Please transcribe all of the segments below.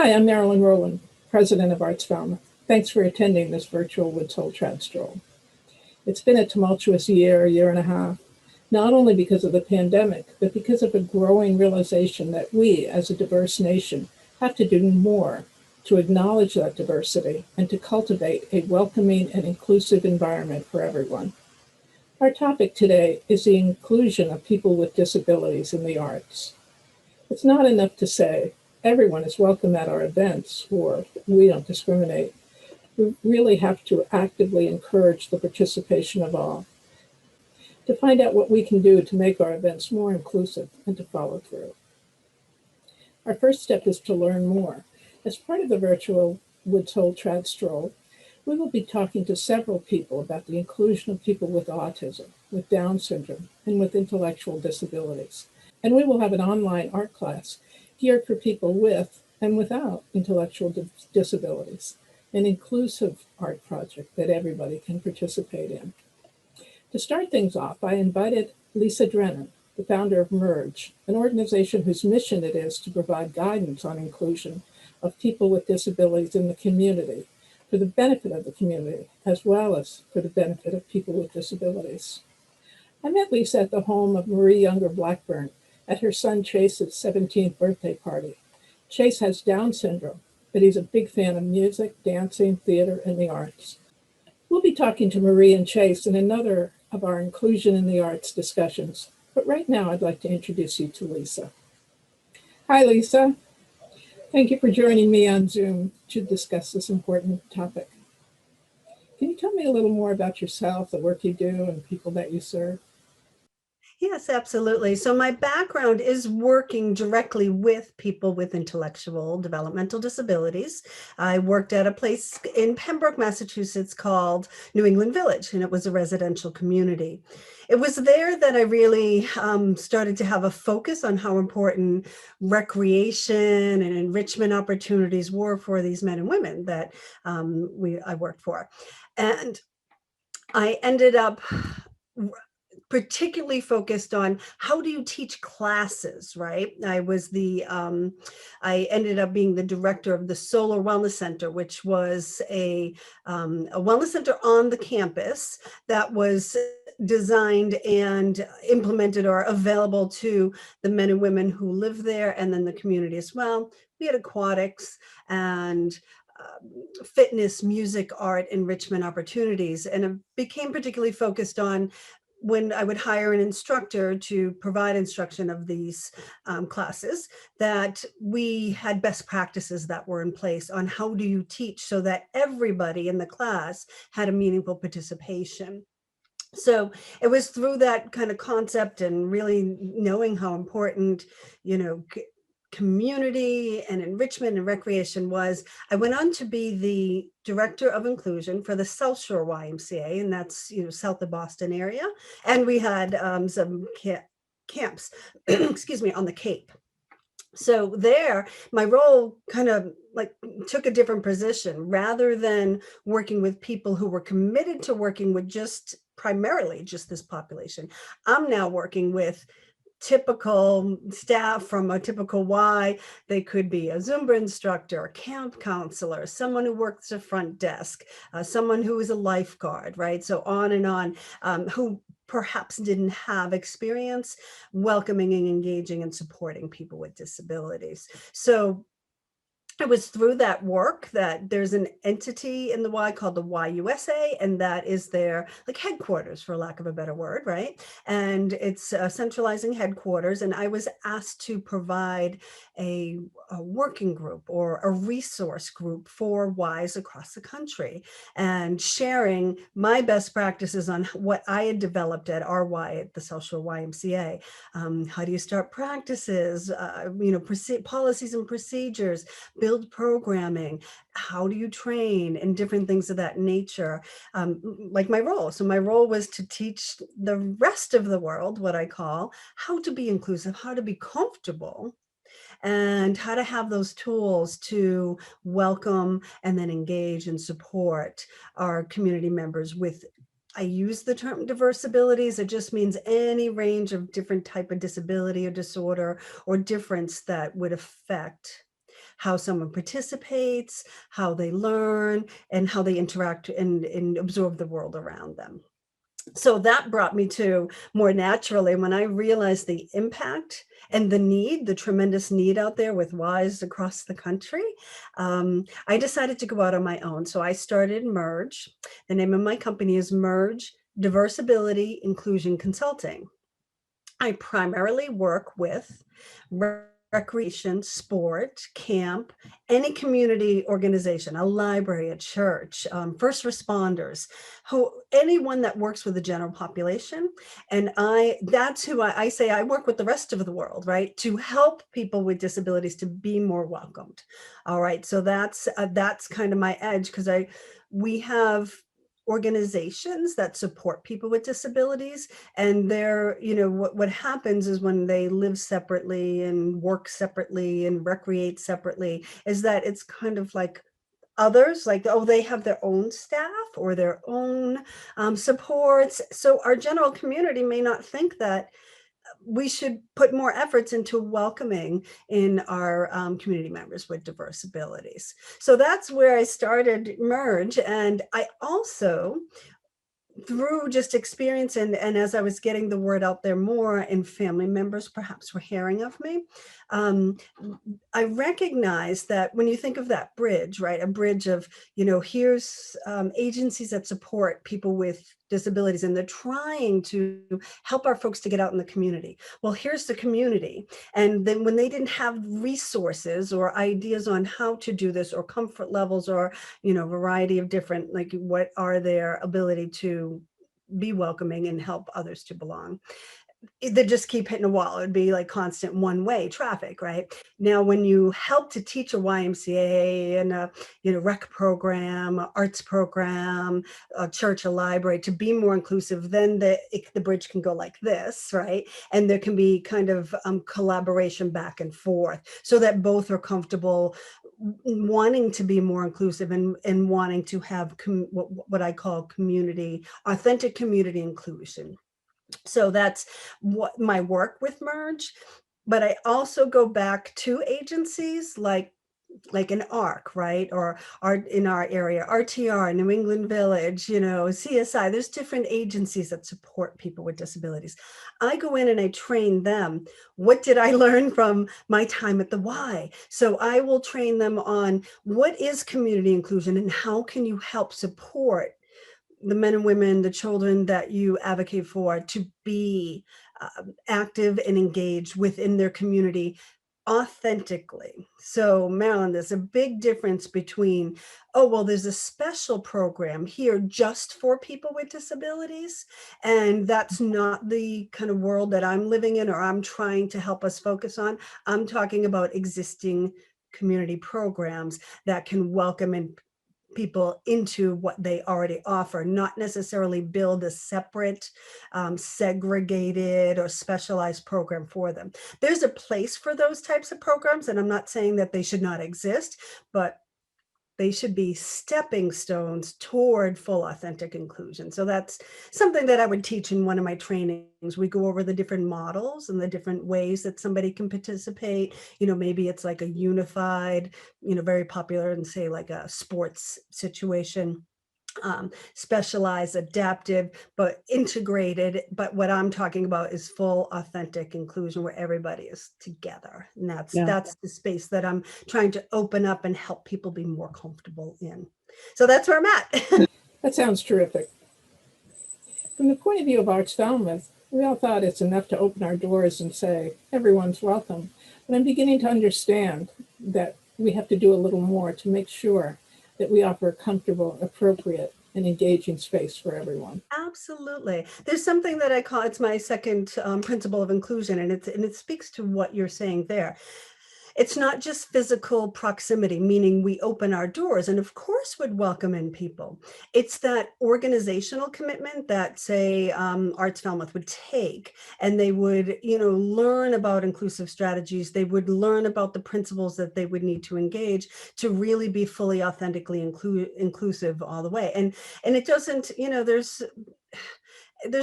Hi, I'm Marilyn Rowland, President of Arts Falmouth. Thanks for attending this virtual Woods Hole Trad Stroll. It's been a tumultuous year and a half, not only because of the pandemic, but because of a growing realization that we, as a diverse nation, have to do more to acknowledge that diversity and to cultivate a welcoming and inclusive environment for everyone. Our topic today is the inclusion of people with disabilities in the arts. It's not enough to say everyone is welcome at our events or we don't discriminate. We really have to actively encourage the participation of all. To find out what we can do to make our events more inclusive and to follow through. Our first step is to learn more. As part of the virtual Woods Hole Trad Stroll, we will be talking to several people about the inclusion of people with autism, with Down syndrome, and with intellectual disabilities. And we will have an online art class geared for people with and without intellectual disabilities, an inclusive art project that everybody can participate in. To start things off, I invited Lisa Drennan, the founder of Merge, an organization whose mission it is to provide guidance on inclusion of people with disabilities in the community for the benefit of the community, as well as for the benefit of people with disabilities. I met Lisa at the home of Marie Younger Blackburn at her son Chase's 17th birthday party. Chase has Down syndrome, but he's a big fan of music, dancing, theater, and the arts. We'll be talking to Marie and Chase in another of our Inclusion in the Arts discussions, but right now I'd like to introduce you to Lisa. Hi, Lisa. Thank you for joining me on Zoom to discuss this important topic. Can you tell me a little more about yourself, the work you do, and people that you serve? Yes, absolutely. So my background is working directly with people with intellectual developmental disabilities. I worked at a place in Pembroke, Massachusetts called New England Village, and it was a residential community. It was there that I really started to have a focus on how important recreation and enrichment opportunities were for these men and women that I worked for. And I ended up particularly focused on how do you teach classes, right? I ended up being the director of the Solar Wellness Center, which was a wellness center on the campus that was designed and implemented or available to the men and women who live there and then the community as well. We had aquatics and fitness, music, art, enrichment opportunities, and it became particularly focused on when I would hire an instructor to provide instruction of these classes, that we had best practices that were in place on how do you teach so that everybody in the class had a meaningful participation. So it was through that kind of concept and really knowing how important, community and enrichment and recreation was. I went on to be the director of inclusion for the South Shore YMCA, and that's south of Boston area. And we had some camps, excuse me, on the Cape. So there, my role kind of took a different position. Rather than working with people who were committed to working with primarily just this population, I'm now working with typical staff from a typical Y. They could be a Zumba instructor, a camp counselor, someone who works the front desk, someone who is a lifeguard, right? So on and on, who perhaps didn't have experience welcoming and engaging and supporting people with disabilities. So it was through that work that there's an entity in the Y called the YUSA, and that is their headquarters, for lack of a better word, right? And it's a centralizing headquarters. And I was asked to provide a working group or a resource group for Ys across the country and sharing my best practices on what I had developed at our Y at the South Shore YMCA. How do you start practices, policies and procedures, build programming, how do you train, and different things of that nature, like my role. So my role was to teach the rest of the world, what I call, how to be inclusive, how to be comfortable, and how to have those tools to welcome and then engage and support our community members with, I use the term diverse abilities. It just means any range of different type of disability or disorder or difference that would affect how someone participates, how they learn, and how they interact and absorb the world around them. So that brought me to, more naturally, when I realized the impact and the need, the tremendous need out there with WISE across the country, I decided to go out on my own. So I started Merge. The name of my company is Merge Diversibility Inclusion Consulting. I primarily work with recreation, sport, camp, any community organization, a library, a church, first responders, anyone that works with the general population. And that's who I say I work with the rest of the world, right? To help people with disabilities to be more welcomed. All right. So that's kind of my edge, because we have organizations that support people with disabilities, and what happens is when they live separately and work separately and recreate separately, is that it's kind of like others, like, oh, they have their own staff or their own supports. So our general community may not think that we should put more efforts into welcoming in our community members with diverse abilities. So that's where I started Merge. And I also, through just experience and as I was getting the word out there more, and family members perhaps were hearing of me, I recognize that when you think of that bridge, right, a bridge of, here's agencies that support people with disabilities, and they're trying to help our folks to get out in the community. Well, here's the community. And then when they didn't have resources or ideas on how to do this, or comfort levels, or, variety of different, like, what are their ability to be welcoming and help others to belong, they just keep hitting a wall. It would be like constant one-way traffic, right? Now, when you help to teach a YMCA and a rec program, a arts program, a church, a library, to be more inclusive, then the bridge can go like this, right? And there can be kind of collaboration back and forth, so that both are comfortable wanting to be more inclusive and wanting to have what I call authentic community inclusion. So that's what my work with Merge. But I also go back to agencies like an ARC, right? Or in our area, RTR, New England Village, CSI. There's different agencies that support people with disabilities. I go in and I train them. What did I learn from my time at the Y? So I will train them on what is community inclusion and how can you help support the men and women, the children that you advocate for, to be active and engaged within their community authentically. So, Marilyn, there's a big difference between, oh, well, there's a special program here just for people with disabilities, and that's not the kind of world that I'm living in or I'm trying to help us focus on. I'm talking about existing community programs that can welcome and people into what they already offer, not necessarily build a separate, segregated or specialized program for them. There's a place for those types of programs, and I'm not saying that they should not exist, but they should be stepping stones toward full authentic inclusion. So that's something that I would teach in one of my trainings. We go over the different models and the different ways that somebody can participate. Maybe it's like a unified, very popular and say like a sports situation. Specialized, adaptive, but integrated. But what I'm talking about is full authentic inclusion where everybody is together. And that's the space that I'm trying to open up and help people be more comfortable in. So that's where I'm at. That sounds terrific. From the point of view of Arts Falmouth, we all thought it's enough to open our doors and say, everyone's welcome. But I'm beginning to understand that we have to do a little more to make sure that we offer a comfortable, appropriate, and engaging space for everyone. Absolutely. There's something that I call, it's my second principle of inclusion, and it speaks to what you're saying there. It's not just physical proximity, meaning we open our doors and of course would welcome in people. It's that organizational commitment that, say, Arts Falmouth would take, and they would, learn about inclusive strategies. They would learn about the principles that they would need to engage to really be fully authentically inclusive all the way. And it doesn't, there's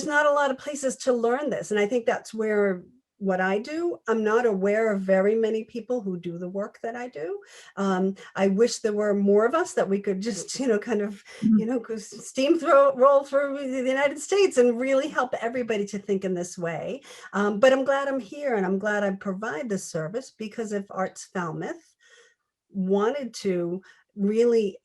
not a lot of places to learn this. And I think that's where what I do. I'm not aware of very many people who do the work that I do. I wish there were more of us that we could just, kind of, roll through the United States and really help everybody to think in this way. But I'm glad I'm here, and I'm glad I provide this service, because if Arts Falmouth wanted to really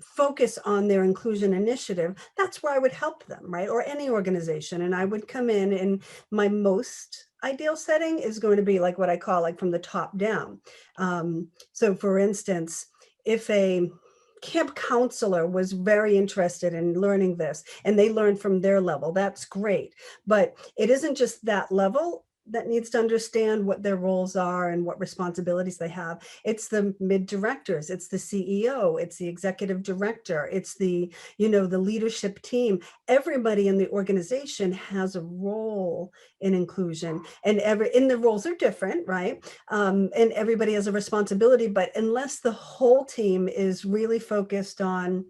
focus on their inclusion initiative, that's where I would help them, right? Or any organization. And I would come in, and my most ideal setting is going to be like what I call like from the top down. So for instance, if a camp counselor was very interested in learning this and they learned from their level, that's great. But it isn't just that level that needs to understand what their roles are and what responsibilities they have. It's the mid directors, it's the CEO, it's the executive director, it's the, the leadership team. Everybody in the organization has a role in inclusion, and the roles are different, right? And everybody has a responsibility, but unless the whole team is really focused on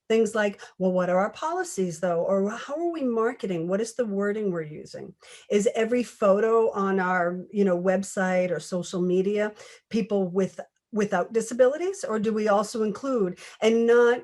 things like, well, what are our policies though? Or how are we marketing? What is the wording we're using? Is every photo on our, website or social media people without disabilities? Or do we also include, and not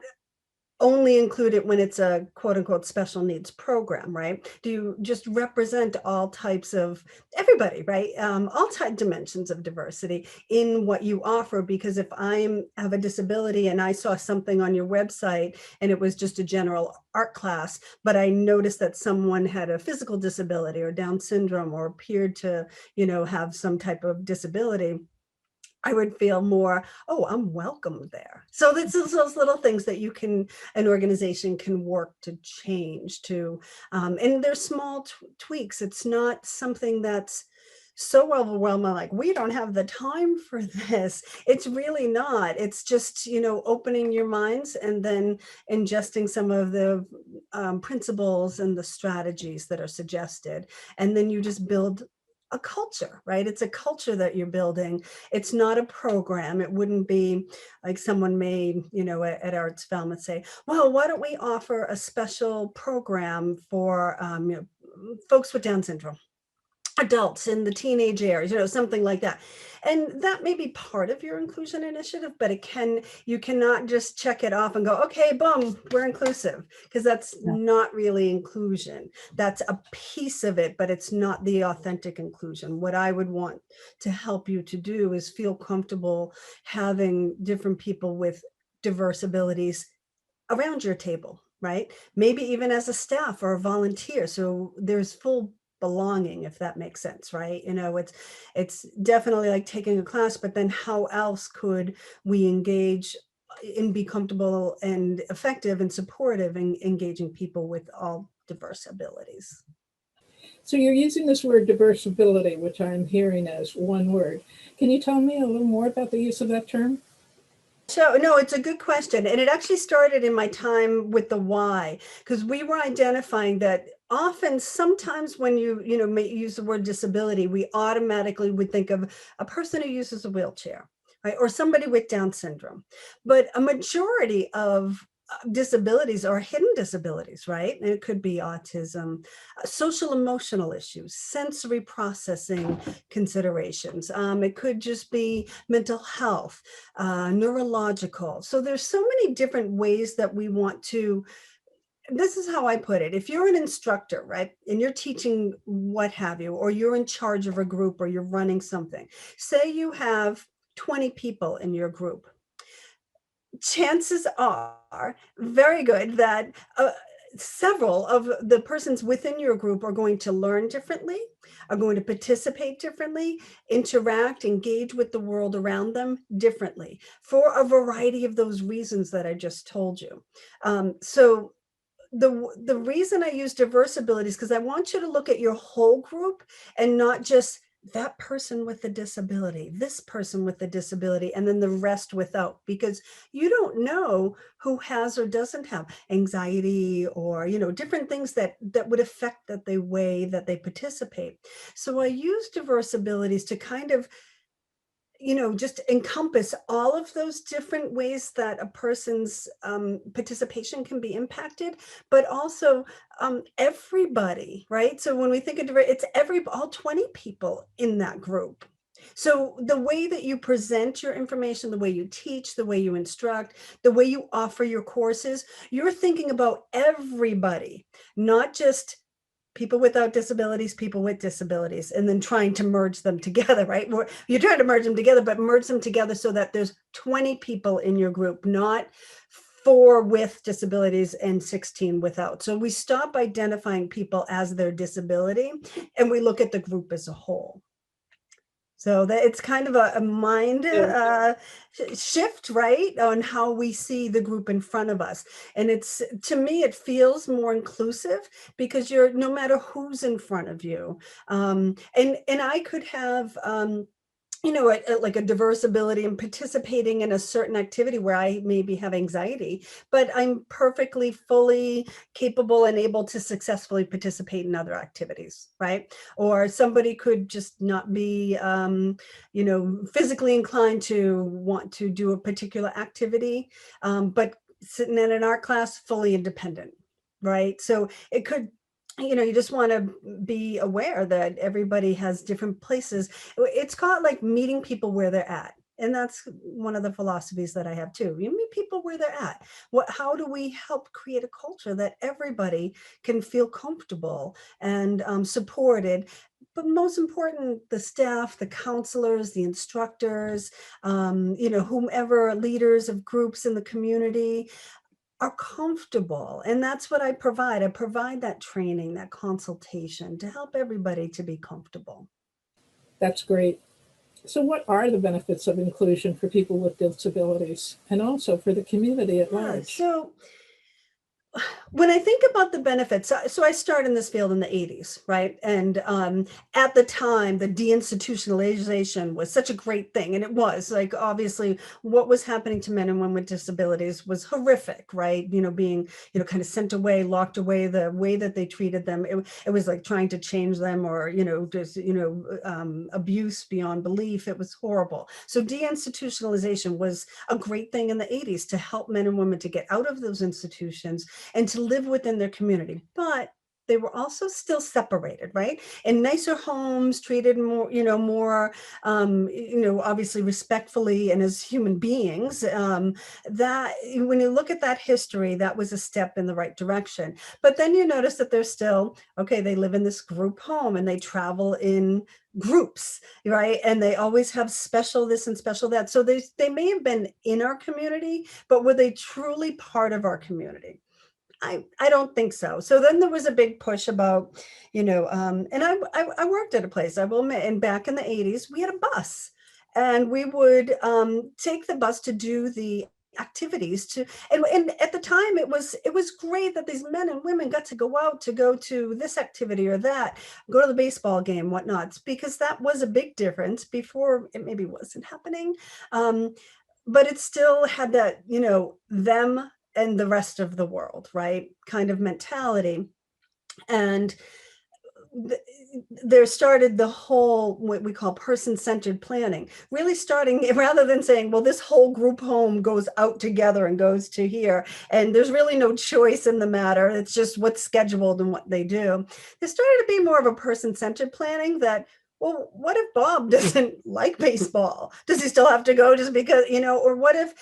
only include it when it's a quote unquote special needs program, right? Do you just represent all types of everybody, right? All dimensions of diversity in what you offer? Because if I have a disability and I saw something on your website and it was just a general art class, but I noticed that someone had a physical disability or Down syndrome or appeared to, have some type of disability, I would feel more, oh, I'm welcome there. So that's those little things that an organization can work to change to, and there's small tweaks. It's not something that's so overwhelming, like we don't have the time for this. It's really not. It's just, opening your minds and then ingesting some of the principles and the strategies that are suggested. And then you just build a culture, right? It's a culture that you're building. It's not a program. It wouldn't be like someone may, at Arts Falmouth say, well, why don't we offer a special program for folks with Down syndrome, adults in the teenage years, something like that. And that may be part of your inclusion initiative, but you cannot just check it off and go, okay, boom, we're inclusive, because that's not really inclusion. That's a piece of it, but it's not the authentic inclusion. What I would want to help you to do is feel comfortable having different people with diverse abilities around your table, right? Maybe even as a staff or a volunteer. So there's full belonging, if that makes sense, right? It's definitely like taking a class, but then how else could we engage and be comfortable and effective and supportive in engaging people with all diverse abilities? So you're using this word diversibility, which I'm hearing as one word. Can you tell me a little more about the use of that term? So no, it's a good question. And it actually started in my time with the Y, because we were identifying that often, sometimes when you may use the word disability, we automatically would think of a person who uses a wheelchair, right? Or somebody with Down syndrome. But a majority of disabilities are hidden disabilities, right? And it could be autism, social emotional issues, sensory processing considerations. It could just be mental health, neurological. So there's so many different ways that we want to. This is how I put it. If you're an instructor, right, and you're teaching what have you, or you're in charge of a group, or you're running something, say you have 20 people in your group, chances are very good that several of the persons within your group are going to learn differently, are going to participate differently, interact, engage with the world around them differently, for a variety of those reasons that I just told you. So the reason I use diverse abilities, because I want you to look at your whole group and not just that person with the disability, this person with the disability, and then the rest without, because you don't know who has or doesn't have anxiety or, different things that would affect the way that they participate. So I use diverse abilities to kind of just encompass all of those different ways that a person's participation can be impacted, but also everybody, right? So when we think of it's all 20 people in that group. So the way that you present your information, the way you teach, the way you instruct, the way you offer your courses, you're thinking about everybody, not just people without disabilities, people with disabilities, and then trying to merge them together, right? You're trying to merge them together, but merge them together so that there's 20 people in your group, not 4 with disabilities and 16 without. So we stop identifying people as their disability and we look at the group as a whole. So that it's kind of a mind shift, right, on how we see the group in front of us. And to me, it feels more inclusive because you're, no matter who's in front of you. And I could have, like a diverse ability in participating in a certain activity where I maybe have anxiety, but I'm perfectly fully capable and able to successfully participate in other activities, right? Or somebody could just not be, physically inclined to want to do a particular activity, but sitting in an art class, fully independent, right? So it could, you just want to be aware that everybody has different places. It's called like meeting people where they're at. And that's one of the philosophies that I have too. You meet people where they're at. How do we help create a culture that everybody can feel comfortable and supported? But most important, the staff, the counselors, the instructors, whomever leaders of groups in the community are comfortable. And that's what I provide. I provide that training, that consultation to help everybody to be comfortable. That's great. So, what are the benefits of inclusion for people with disabilities and also for the community at large? So, when I think about the benefits, so I started in this field in the 80s, right? And at the time, the deinstitutionalization was such a great thing. And it was like, obviously, what was happening to men and women with disabilities was horrific, right? Being, kind of sent away, locked away, the way that they treated them. It was like trying to change them or, just, abuse beyond belief. It was horrible. So deinstitutionalization was a great thing in the 80s to help men and women to get out of those institutions and to live within their community. But they were also still separated, right? In nicer homes, treated more, obviously respectfully and as human beings. That when you look at that history, that was a step in the right direction. But then you notice that they're still, okay, they live in this group home and they travel in groups, right? And they always have special this and special that. So they may have been in our community, but were they truly part of our community? I don't think so. So then there was a big push about, and I worked at a place, I will admit, and back in the 80s, we had a bus and we would take the bus to do the activities and at the time it was great that these men and women got to go out to go to this activity or that, go to the baseball game, whatnot, because that was a big difference. Before it maybe wasn't happening, but it still had that, them and the rest of the world, right, kind of mentality. And there started the whole, what we call person-centered planning, really starting, rather than saying, well, this whole group home goes out together and goes to here, and there's really no choice in the matter, it's just what's scheduled and what they do. There started to be more of a person-centered planning that, well, what if Bob doesn't like baseball? Does he still have to go just because, or what if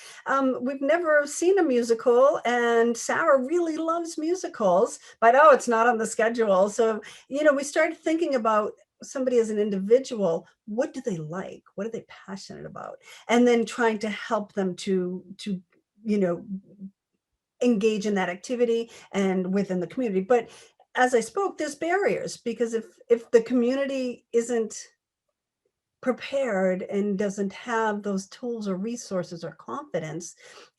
we've never seen a musical and Sarah really loves musicals, but it's not on the schedule. So, we started thinking about somebody as an individual. What do they like? What are they passionate about? And then trying to help them to engage in that activity and within the community. But as I spoke, there's barriers because if the community isn't prepared and doesn't have those tools or resources or confidence,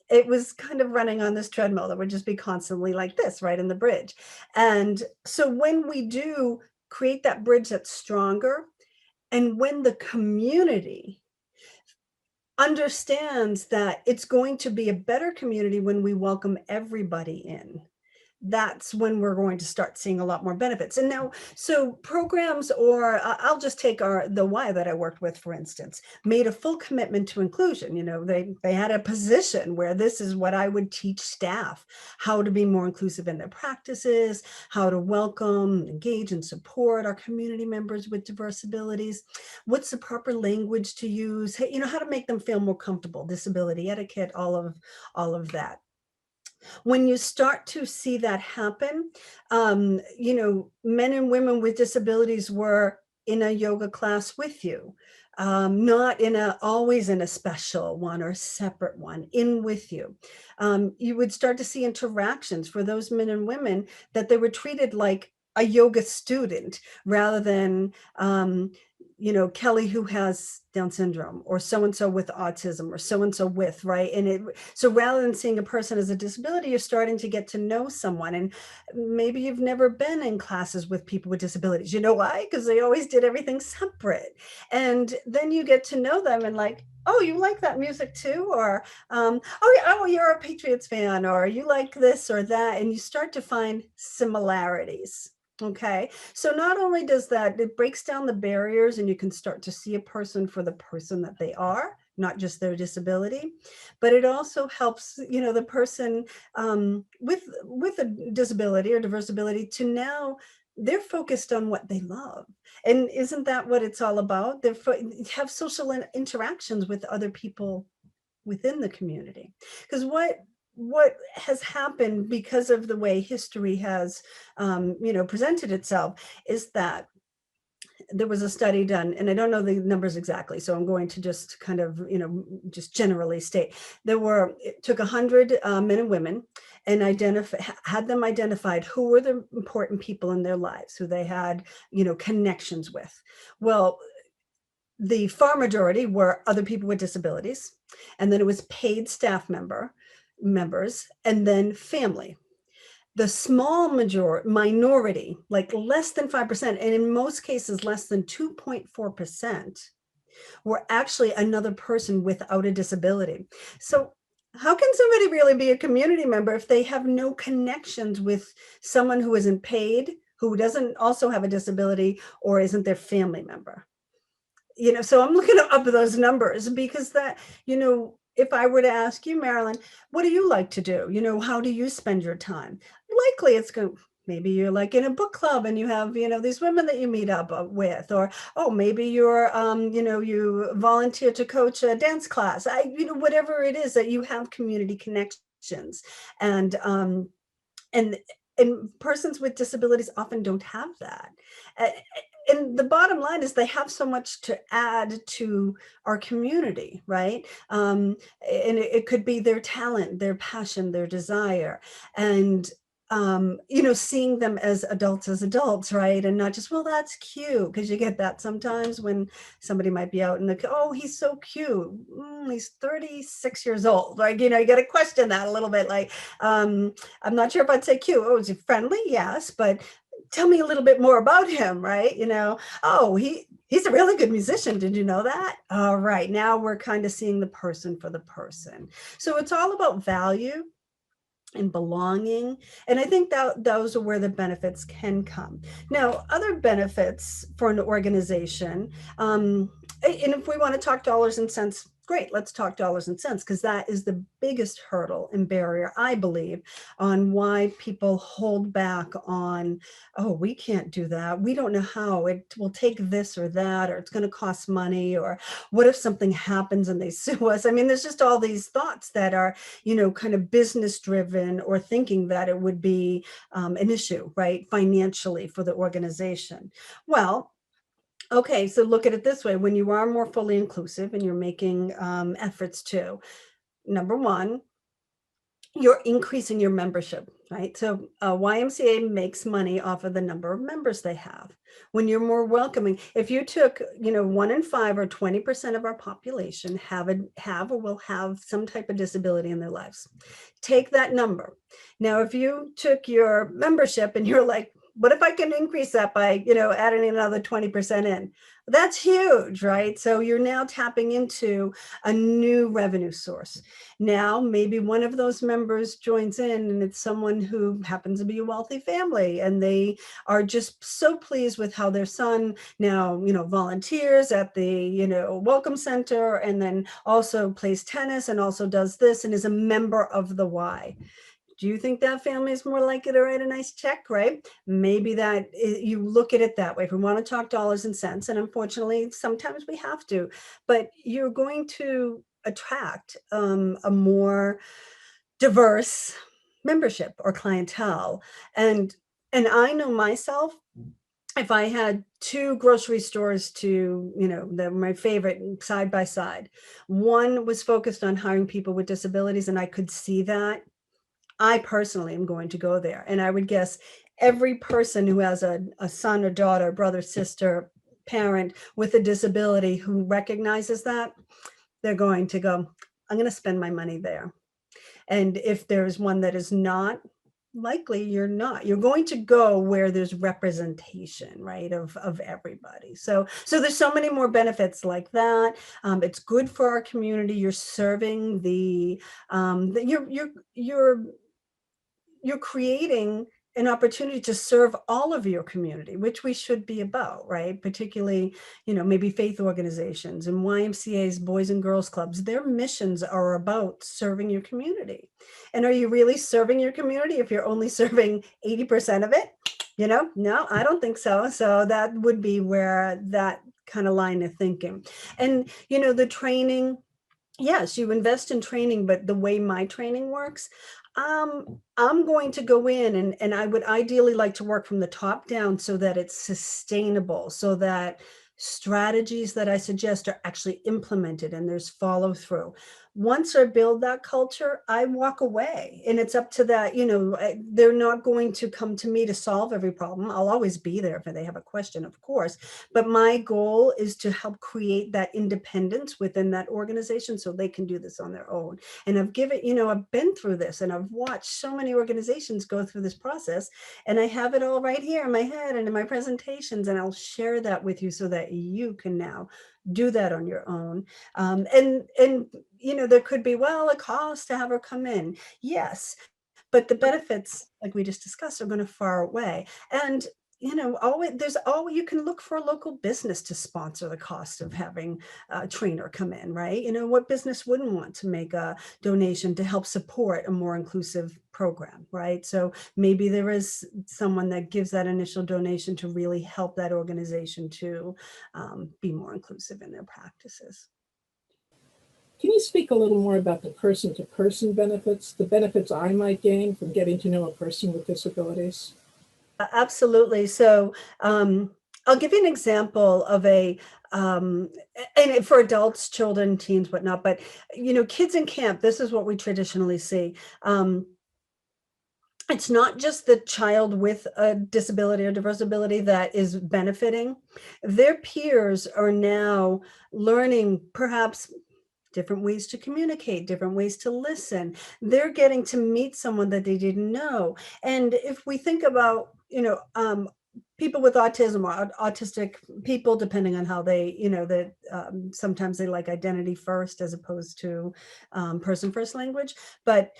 it was kind of running on this treadmill that would just be constantly like this, right in the bridge. And so when we do create that bridge that's stronger, and when the community understands that it's going to be a better community when we welcome everybody in, that's when we're going to start seeing a lot more benefits. And now, so programs, or I'll just take the Y that I worked with, for instance, made a full commitment to inclusion. You know, they had a position where this is what I would teach staff, how to be more inclusive in their practices, how to welcome, engage, and support our community members with diverse abilities, what's the proper language to use, you know, how to make them feel more comfortable, disability etiquette, all of that. When you start to see that happen, you know, men and women with disabilities were in a yoga class with you, not always in a special one or separate one, in with you. You would start to see interactions for those men and women that they were treated like a yoga student rather than, you know, Kelly who has Down syndrome, or so-and-so with autism, or so-and-so with, right? So rather than seeing a person as a disability, you're starting to get to know someone. And maybe you've never been in classes with people with disabilities. You know why? Because they always did everything separate. And then you get to know them and like, oh, you like that music too? Or, oh, you're a Patriots fan, or you like this or that. And you start to find similarities. Okay, so not only does that, it breaks down the barriers and you can start to see a person for the person that they are, not just their disability, but it also helps, you know, the person with a disability or diverse ability to now they're focused on what they love. And isn't that what it's all about? They have social interactions with other people within the community. Because what has happened because of the way history has, you know, presented itself is that there was a study done, and I don't know the numbers exactly, so I'm going to just kind of, you know, just generally state. It took 100 men and women and had them identified who were the important people in their lives, who they had, you know, connections with. Well, the far majority were other people with disabilities, and then it was paid staff members, and then family. The small minority, like less than 5%, and in most cases less than 2.4%, were actually another person without a disability. So how can somebody really be a community member if they have no connections with someone who isn't paid, who doesn't also have a disability, or isn't their family member? You know, so I'm looking up those numbers because that, you know, if I were to ask you, Marilyn, what do you like to do? You know, how do you spend your time? Likely it's going, maybe you're like in a book club and you have, you know, these women that you meet up with, or, oh, maybe you're, you know, you volunteer to coach a dance class. You know, whatever it is that you have community connections. And persons with disabilities often don't have that. And the bottom line is they have so much to add to our community, right? And it could be their talent, their passion, their desire. And you know, seeing them as adults, right? And not just, well, that's cute, because you get that sometimes when somebody might be out in oh, he's so cute. He's 36 years old. Like, you know, you got to question that a little bit. Like, I'm not sure if I'd say cute. Oh, is he friendly? Yes, but tell me a little bit more about him, right? You know, oh, he's a really good musician. Did you know that? All right, now we're kind of seeing the person for the person. So it's all about value and belonging. And I think that those are where the benefits can come. Now, other benefits for an organization, and if we want to talk dollars and cents, great, let's talk dollars and cents, because that is the biggest hurdle and barrier, I believe, on why people hold back on, oh, we can't do that. We don't know how. It will take this or that, or it's going to cost money, or what if something happens and they sue us? I mean, there's just all these thoughts that are, you know, kind of business driven, or thinking that it would be an issue, right, financially for the organization. Well, okay, so look at it this way. When you are more fully inclusive and you're making efforts to, number one, you're increasing your membership, right? So YMCA makes money off of the number of members they have. When you're more welcoming, if you took, you know, 1 in 5 or 20% of our population have or will have some type of disability in their lives, take that number. Now, if you took your membership and you're like, what if I can increase that by, adding another 20% in? That's huge, right? So you're now tapping into a new revenue source. Now, maybe one of those members joins in and it's someone who happens to be a wealthy family and they are just so pleased with how their son now, volunteers at the, welcome center, and then also plays tennis and also does this and is a member of the Y. Do you think that family is more likely to write a nice check, right? Maybe you look at it that way. If we want to talk dollars and cents, and unfortunately, sometimes we have to, but you're going to attract a more diverse membership or clientele. And I know myself, if I had two grocery stores to, they're my favorite side by side, one was focused on hiring people with disabilities, and I could see that. I personally am going to go there. And I would guess every person who has a son or daughter, brother, sister, parent with a disability who recognizes that, they're going to go, I'm going to spend my money there. And if there's one that is not, likely you're not. You're going to go where there's representation, right, of everybody. So there's so many more benefits like that. It's good for our community. You're serving you're creating an opportunity to serve all of your community, which we should be about, right? Particularly, maybe faith organizations and YMCA's, Boys and Girls Clubs, their missions are about serving your community. And are you really serving your community if you're only serving 80% of it? No, I don't think so. So that would be where that kind of line of thinking. And, the training, yes, you invest in training, but the way my training works, I'm going to go in and I would ideally like to work from the top down so that it's sustainable, so that strategies that I suggest are actually implemented and there's follow through. Once I build that culture, I walk away, and it's up to that, they're not going to come to me to solve every problem. I'll always be there if they have a question, of course, but my goal is to help create that independence within that organization so they can do this on their own. And I've been through this, and I've watched so many organizations go through this process, and I have it all right here in my head and in my presentations, and I'll share that with you so that you can now do that on your own. And there could be, a cost to have her come in. Yes, but the benefits, like we just discussed, are going to far away. And you can look for a local business to sponsor the cost of having a trainer come in, right? What business wouldn't want to make a donation to help support a more inclusive program, right? So maybe there is someone that gives that initial donation to really help that organization to be more inclusive in their practices. Can you speak a little more about the person-to-person benefits, the benefits I might gain from getting to know a person with disabilities? Absolutely. So I'll give you an example of and for adults, children, teens, whatnot, but, kids in camp, this is what we traditionally see. It's not just the child with a disability or diverse ability that is benefiting. Their peers are now learning perhaps different ways to communicate, different ways to listen. They're getting to meet someone that they didn't know. And if we think about, people with autism or autistic people, depending on how they, sometimes they like identity first as opposed to person first language, but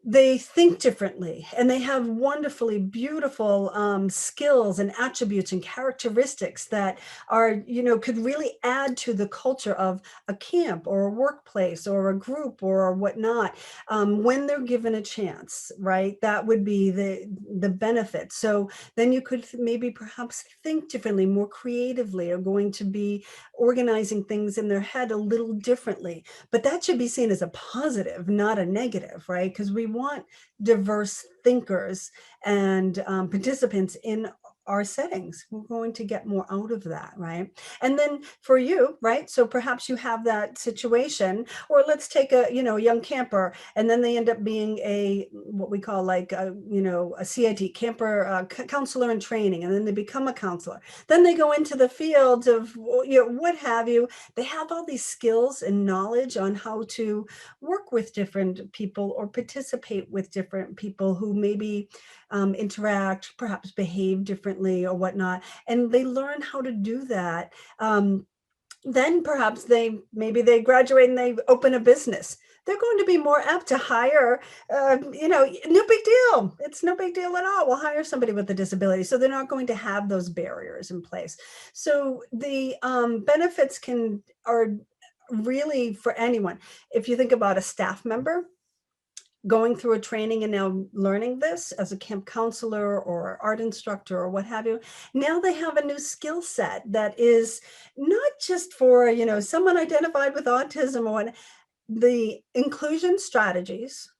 they think differently, and they have wonderfully beautiful skills and attributes and characteristics that are, could really add to the culture of a camp or a workplace or a group or whatnot when they're given a chance, right? That would be the benefit. So then you could maybe perhaps think differently, more creatively, or going to be organizing things in their head a little differently. But that should be seen as a positive, not a negative, right? Because we want diverse thinkers and participants in our settings. We're going to get more out of that, right? And then for you, right? So perhaps you have that situation, or let's take a young camper, and then they end up being what we call like a CIT, camper counselor in training, and then they become a counselor. Then they go into the field of what have you. They have all these skills and knowledge on how to work with different people or participate with different people who maybe interact, perhaps behave differently or whatnot, and they learn how to do that. Then perhaps maybe they graduate and they open a business. They're going to be more apt to hire, no big deal. It's no big deal at all. We'll hire somebody with a disability. So they're not going to have those barriers in place. So the benefits are really for anyone. If you think about a staff member going through a training and now learning this as a camp counselor or art instructor or what have you, now they have a new skill set that is not just for, someone identified with autism or what. The inclusion strategies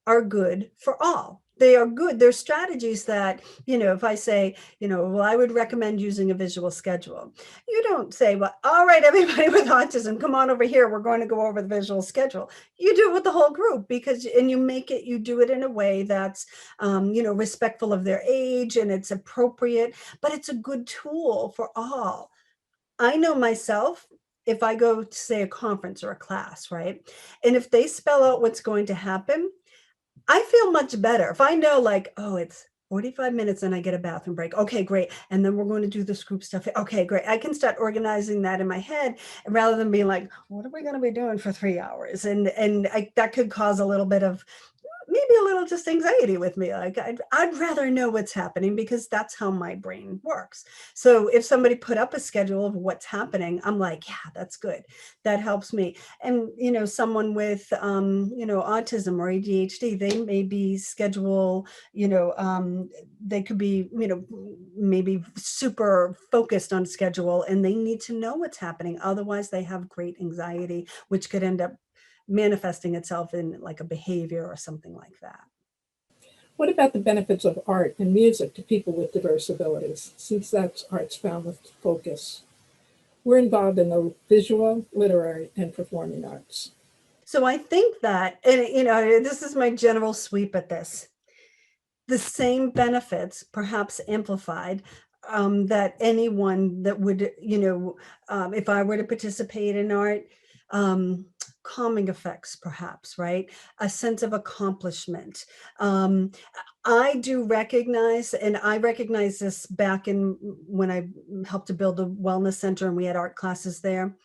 are good for all. They are good. They're strategies that, if I say, well, I would recommend using a visual schedule. You don't say, well, all right, everybody with autism, come on over here. We're going to go over the visual schedule. You do it with the whole group and you do it in a way that's, respectful of their age and it's appropriate, but it's a good tool for all. I know myself, if I go to, say, a conference or a class, right? And if they spell out what's going to happen, I feel much better. If I know, like, oh, it's 45 minutes and I get a bathroom break. Okay, great. And then we're going to do this group stuff. Okay, great. I can start organizing that in my head rather than being like, what are we going to be doing for 3 hours? And that could cause a little bit of maybe a little just anxiety with me. Like I'd rather know what's happening because that's how my brain works. So if somebody put up a schedule of what's happening, I'm like, yeah, that's good. That helps me. And, someone with, autism or ADHD, they may be schedule, they could be, maybe super focused on schedule and they need to know what's happening. Otherwise they have great anxiety, which could end up manifesting itself in like a behavior or something like that. What about the benefits of art and music to people with diverse abilities, since that's Arts Falmouth's focus? We're involved in the visual, literary, and performing arts. So I think that, and this is my general sweep at this, the same benefits, perhaps amplified, that anyone that would, if I were to participate in art, calming effects, perhaps, right? A sense of accomplishment. I do recognize, and I recognize this back in when I helped to build a wellness center and we had art classes there.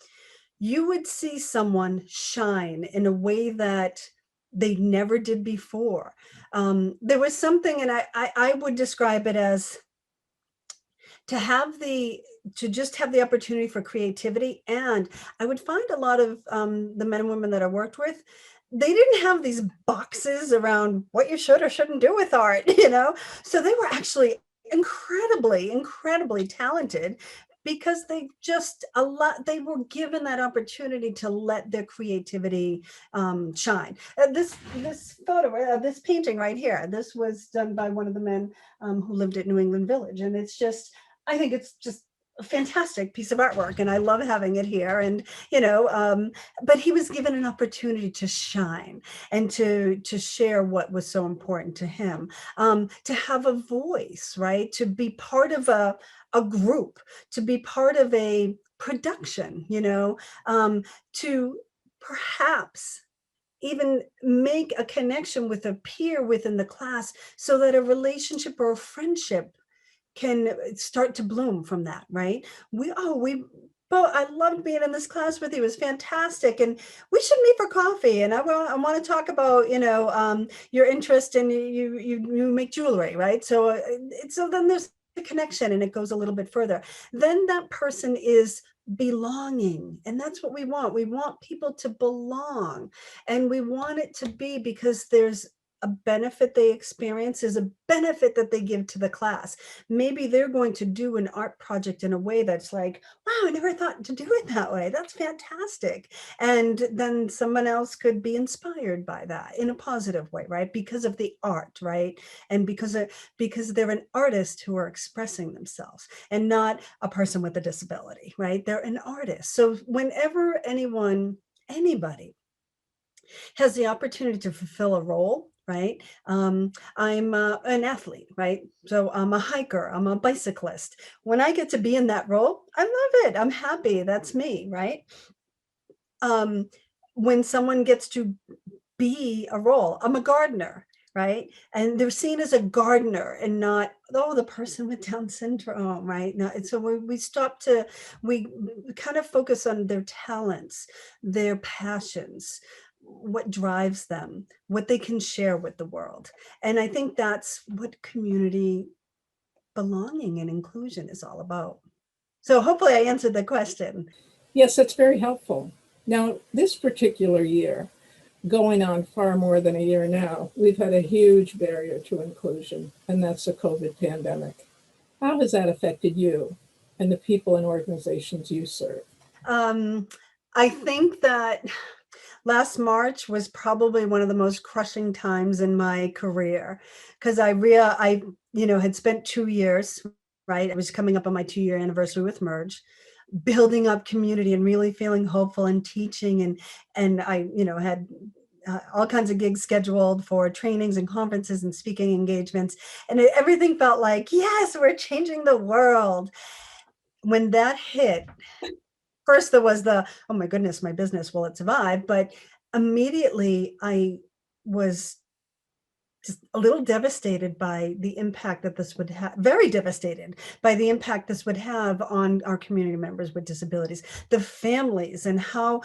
You would see someone shine in a way that they never did before. There was something, and I would describe it as to just have the opportunity for creativity. And I would find a lot of the men and women that I worked with, they didn't have these boxes around what you should or shouldn't do with art, So they were actually incredibly talented because they were given that opportunity to let their creativity shine. This photo, this painting right here, this was done by one of the men who lived at New England Village. And I think it's just a fantastic piece of artwork and I love having it here. And, but he was given an opportunity to shine and to share what was so important to him, to have a voice, right? To be part of a group, to be part of a production, to perhaps even make a connection with a peer within the class so that a relationship or a friendship can start to bloom from that, right? I loved being in this class with you. It was fantastic. And we should meet for coffee. And I want to talk about, your interest in, you make jewelry, right? So then there's a connection and it goes a little bit further. Then that person is belonging. And that's what we want. We want people to belong. And we want it to be because there's a benefit they experience is a benefit that they give to the class. Maybe they're going to do an art project in a way that's like, wow, I never thought to do it that way. That's fantastic. And then someone else could be inspired by that in a positive way, right? Because of the art, right? And because they're an artist who are expressing themselves and not a person with a disability, right? They're an artist. So whenever anybody has the opportunity to fulfill a role, right? I'm an athlete, right? So I'm a hiker, I'm a bicyclist. When I get to be in that role, I love it. I'm happy. That's me, right? When someone gets to be a role, I'm a gardener. right? And they're seen as a gardener and not, oh, the person with Down syndrome, right? No, and so we kind of focus on their talents, their passions, what drives them, what they can share with the world. And I think that's what community belonging and inclusion is all about. So hopefully I answered the question. Yes, that's very helpful. Now, this particular year, going on far more than a year now, we've had a huge barrier to inclusion, and that's the COVID pandemic. How has that affected you and the people and organizations you serve? Um, I think that last March was probably one of the most crushing times in my career because I had spent 2 years, right? I was coming up on my 2-year anniversary with Merge, building up community and really feeling hopeful and teaching, and I had all kinds of gigs scheduled for trainings and conferences and speaking engagements, and everything felt like, yes, we're changing the world. When that hit, first there was the, oh my goodness, my business, will it survive? But immediately I was just a little devastated by the impact that this would have, very devastated by the impact this would have on our community members with disabilities, the families, and how,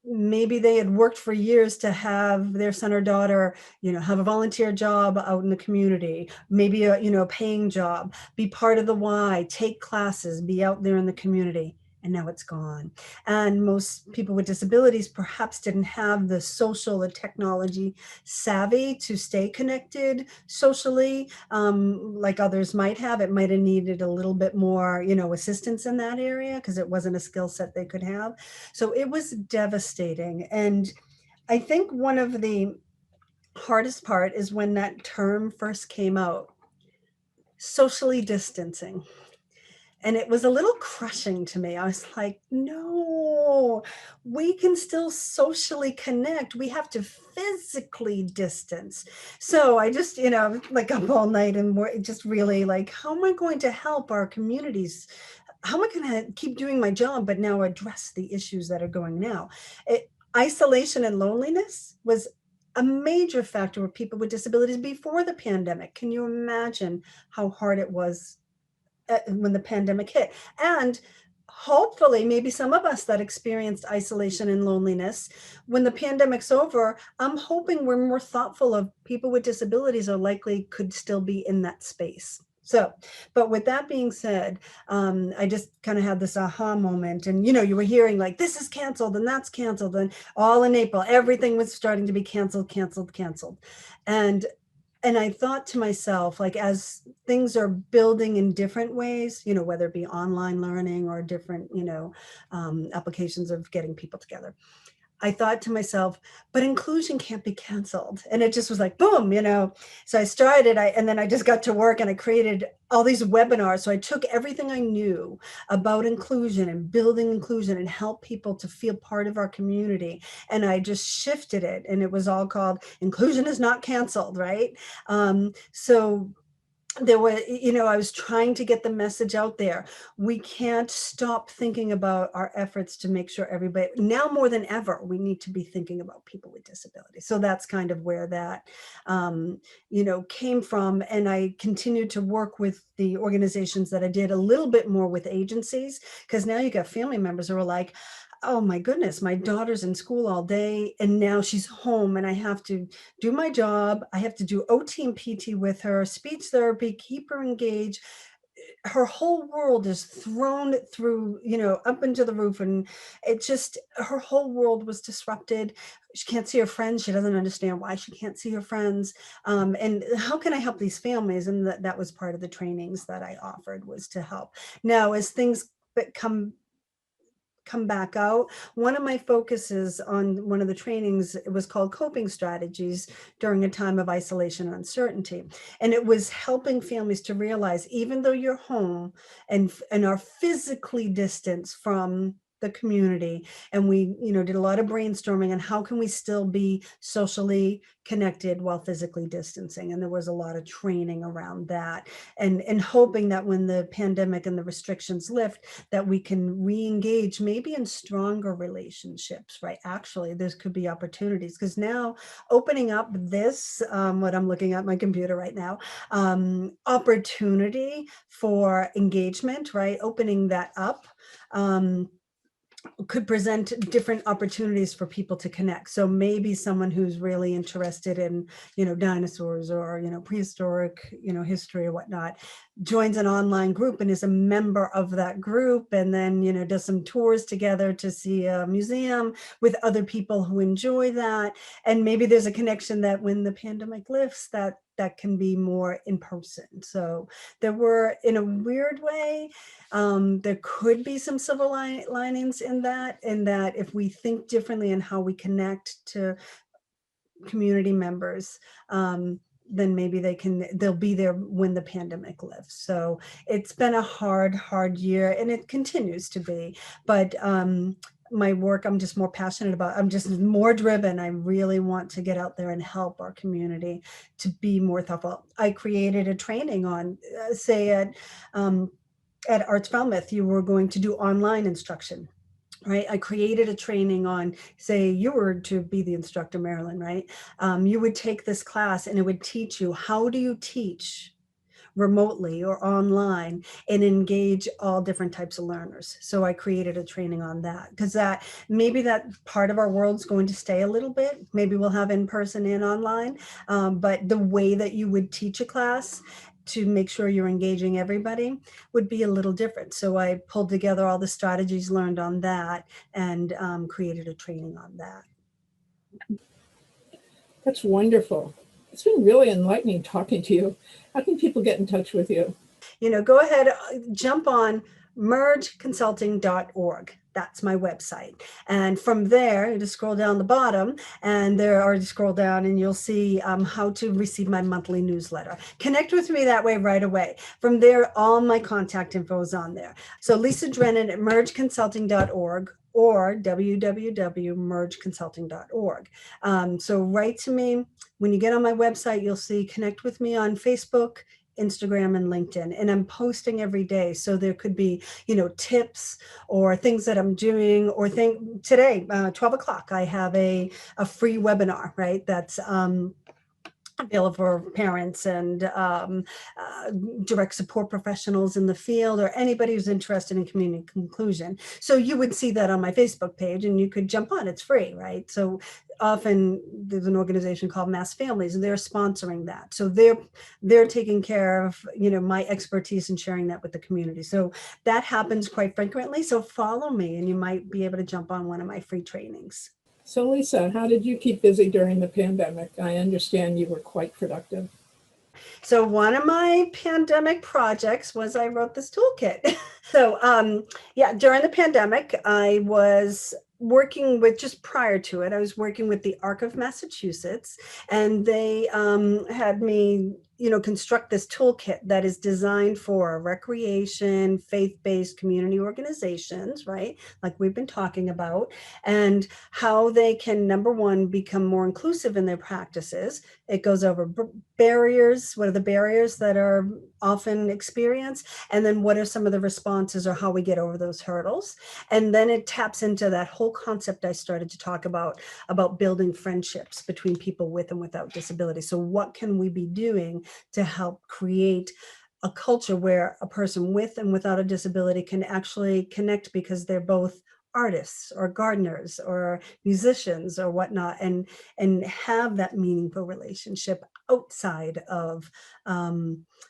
maybe they had worked for years to have their son or daughter, have a volunteer job out in the community, maybe a paying job, be part of the Y, take classes, be out there in the community. And now it's gone. And most people with disabilities perhaps didn't have the social or technology savvy to stay connected socially, like others might have. It might have needed a little bit more, assistance in that area because it wasn't a skill set they could have. So it was devastating. And I think one of the hardest part is when that term first came out, socially distancing. And it was a little crushing to me. I was like, no, we can still socially connect. We have to physically distance. So I just, like up all night and just really like, how am I going to help our communities? How am I going to keep doing my job, but now address the issues that are going now? Isolation and loneliness was a major factor with people with disabilities before the pandemic. Can you imagine how hard it was when the pandemic hit? And hopefully maybe some of us that experienced isolation and loneliness, when the pandemic's over, I'm hoping we're more thoughtful of people with disabilities are likely could still be in that space. So, but with that being said, I just kind of had this aha moment, and you were hearing like, this is canceled and that's canceled, and all in April, everything was starting to be canceled. And I thought to myself, like, as things are building in different ways, whether it be online learning or different, applications of getting people together, I thought to myself, but inclusion can't be canceled. And it just was like, boom, So I started, and then I just got to work and I created all these webinars. So I took everything I knew about inclusion and building inclusion and help people to feel part of our community. And I just shifted it, and it was all called Inclusion is Not Canceled, right? So there were, I was trying to get the message out there. We can't stop thinking about our efforts to make sure everybody, now more than ever, we need to be thinking about people with disabilities. So that's kind of where that, came from. And I continued to work with the organizations that I did, a little bit more with agencies, because now you got family members who are like, oh my goodness, my daughter's in school all day and now she's home and I have to do my job. I have to do OT and PT with her, speech therapy, keep her engaged. Her whole world is thrown through, up into the roof. And her whole world was disrupted. She can't see her friends. She doesn't understand why she can't see her friends. And how can I help these families? And that was part of the trainings that I offered, was to help. Now, as things come back out, one of my focuses on one of the trainings, it was called Coping Strategies During a Time of Isolation and Uncertainty. And it was helping families to realize, even though you're home and are physically distanced from the community, and we, did a lot of brainstorming on how can we still be socially connected while physically distancing. And there was a lot of training around that, and hoping that when the pandemic and the restrictions lift, that we can re-engage maybe in stronger relationships, right? Actually, there could be opportunities, because now opening up this, what I'm looking at my computer right now, opportunity for engagement, right? Opening that up, could present different opportunities for people to connect. So maybe someone who's really interested in, dinosaurs or, prehistoric, history or whatnot, joins an online group and is a member of that group, and then, does some tours together to see a museum with other people who enjoy that. And maybe there's a connection that when the pandemic lifts, that can be more in person. So there were, in a weird way, there could be some silver linings in that if we think differently in how we connect to community members, then maybe they'll be there when the pandemic lifts. So it's been a hard year, and it continues to be, but my work, I'm just more passionate about. I'm just more driven. I really want to get out there and help our community to be more thoughtful. I created a training on, say at Arts Falmouth, you were going to do online instruction, right? I created a training on, say you were to be the instructor, Marilyn, right? You would take this class and it would teach you, how do you teach remotely or online and engage all different types of learners. So I created a training on that, because maybe that part of our world's going to stay a little bit. Maybe we'll have in-person and online, but the way that you would teach a class to make sure you're engaging everybody would be a little different. So I pulled together all the strategies learned on that and created a training on that. That's wonderful. It's been really enlightening talking to you. How can people get in touch with you? Go ahead, jump on mergeconsulting.org. That's my website. And from there, you just scroll down the bottom, and scroll down and you'll see how to receive my monthly newsletter. Connect with me that way right away. From there, all my contact info is on there. So Lisa Drennan at mergeconsulting.org or www.mergeconsulting.org. So write to me. When you get on my website, you'll see connect with me on Facebook, Instagram, and LinkedIn, and I'm posting every day. So there could be, tips or things that I'm doing, or today, 12 o'clock, I have a free webinar, right? That's available for parents and direct support professionals in the field, or anybody who's interested in community inclusion. So you would see that on my Facebook page and you could jump on, it's free, right? So often there's an organization called Mass Families, and they're sponsoring that. So they're taking care of, my expertise and sharing that with the community. So that happens quite frequently. So follow me and you might be able to jump on one of my free trainings. So Lisa, how did you keep busy during the pandemic? I understand you were quite productive. So one of my pandemic projects was I wrote this toolkit. So during the pandemic, I was working with, just prior to it, I was working with the Arc of Massachusetts, and they had me construct this toolkit that is designed for recreation, faith-based community organizations, right? Like we've been talking about, and how they can, number one, become more inclusive in their practices. It goes over barriers. What are the barriers that are often experienced? And then what are some of the responses, or how we get over those hurdles? And then it taps into that whole concept I started to talk about building friendships between people with and without disability. So what can we be doing to help create a culture where a person with and without a disability can actually connect, because they're both artists or gardeners or musicians or whatnot, and have that meaningful relationship outside of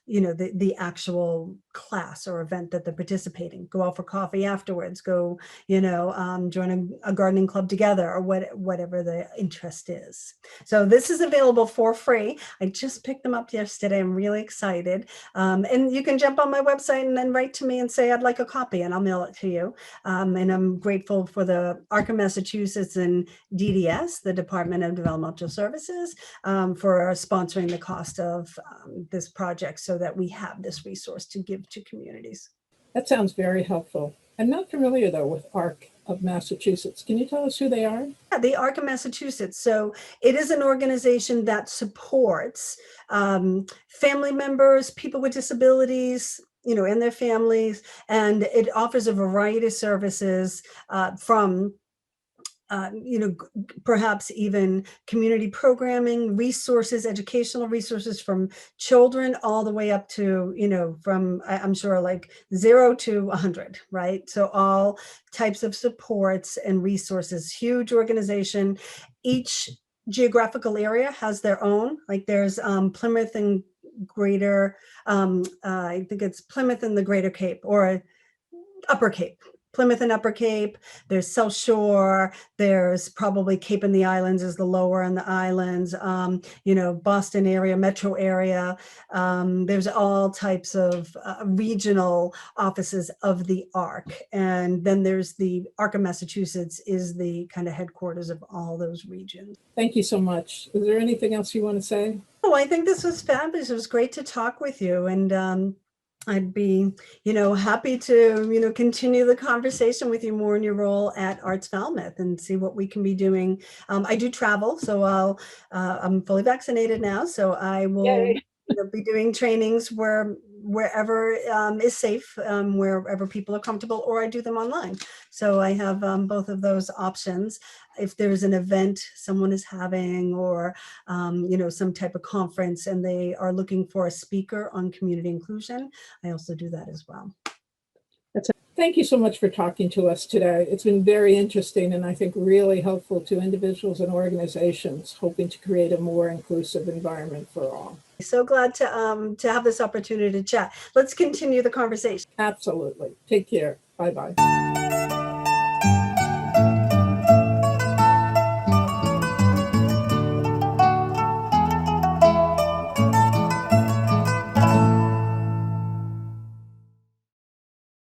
the actual class or event that they're participating. Go out for coffee afterwards, go join a gardening club together, or whatever the interest is. So this is available for free. I just picked them up yesterday. I'm really excited, and you can jump on my website and then write to me and say I'd like a copy, and I'll mail it to you. And I'm grateful for the Arc of Massachusetts and DDS, the Department of Developmental Services, for sponsoring the cost of this project, so that we have this resource to give to communities. That sounds very helpful. I'm not familiar though with ARC. of Massachusetts. Can you tell us who they are? Yeah, the Ymca, Massachusetts. So it is an organization that supports family members, people with disabilities, and their families, and it offers a variety of services from perhaps even community programming, resources, educational resources from children all the way up to, from I'm sure like 0 to 100, right? So all types of supports and resources, huge organization. Each geographical area has their own, like there's Plymouth and Greater, I think it's Plymouth and the Greater Cape or Upper Cape. Plymouth and Upper Cape, there's South Shore, there's probably Cape and the Islands is the lower on the islands, Boston area, metro area. There's all types of regional offices of the ARC. And then there's the ARC of Massachusetts is the kind of headquarters of all those regions. Thank you so much. Is there anything else you want to say? Oh, I think this was fabulous. It was great to talk with you. And I'd be, happy to, continue the conversation with you more in your role at Arts Falmouth and see what we can be doing. I do travel, so I'm fully vaccinated now, so I will be doing trainings wherever is safe, wherever people are comfortable, or I do them online. So I have both of those options. If there's an event someone is having or, some type of conference and they are looking for a speaker on community inclusion, I also do that as well. Thank you so much for talking to us today. It's been very interesting and I think really helpful to individuals and organizations hoping to create a more inclusive environment for all. So glad to have this opportunity to chat. Let's continue the conversation. Absolutely. Take care. Bye-bye.